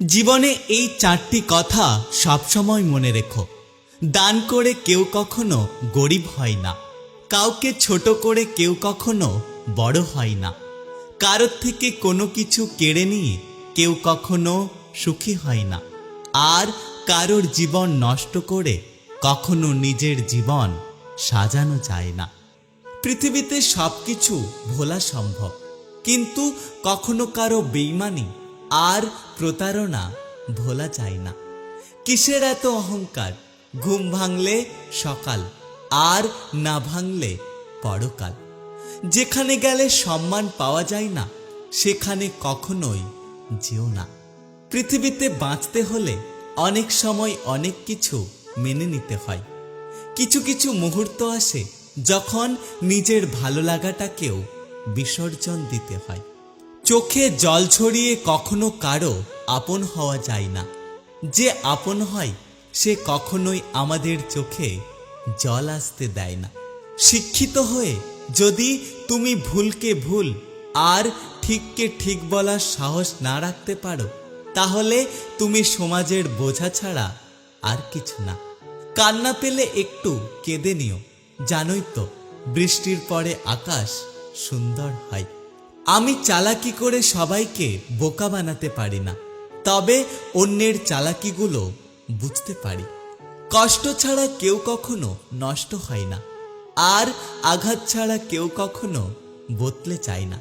জীবনে এই চারটি কথা সবসময় মনে রেখো। দান করে কেউ কখনো গরিব হয় না, কাউকে ছোট করে কেউ কখনো বড় হয় না, কারোর থেকে কোনো কিছু কেড়ে নিয়ে কেউ কখনো সুখী হয় না, আর কারোর জীবন নষ্ট করে কখনো নিজের জীবন সাজানো যায় না। পৃথিবীতে সবকিছু ভোলা সম্ভব, কিন্তু কখনো কারো বেইমানি আর প্রতারণা ভোলা যায় না। কিসের এত অহংকার? ঘুম ভাঙলে সকাল, আর না ভাঙলে পরকাল। যেখানে গেলে সম্মান পাওয়া যায় না, সেখানে কখনোই যেও না। পৃথিবীতে বাঁচতে হলে অনেক সময় অনেক কিছু মেনে নিতে হয়। কিছু কিছু মুহূর্ত আসে যখন নিজের ভালো লাগাটাকেও বিসর্জন দিতে হয়। চোখে জল ছড়িয়ে কখনো কারো আপন হওয়া যায় না। যে আপন হয় সে কখনোই আমাদের চোখে জল আসতে দেয় না। শিক্ষিত হয়ে যদি তুমি ভুলকে ভুল আর ঠিককে ঠিক বলার সাহস না রাখতে পারো, তাহলে তুমি সমাজের বোঝা ছাড়া আর কিছু না। কান্না পেলে একটু কেঁদে নিও, জানোই তো বৃষ্টির পরে আকাশ সুন্দর হয়। আমি চালাকি করে সবাইকে বোকা বানাতে পারি না, তবে অন্যের চালাকিগুলো বুঝতে পারি। কষ্ট ছাড়া কেউ কখনো নষ্ট হয় না, আর আঘাত ছাড়া কেউ কখনো বদলে যায় না।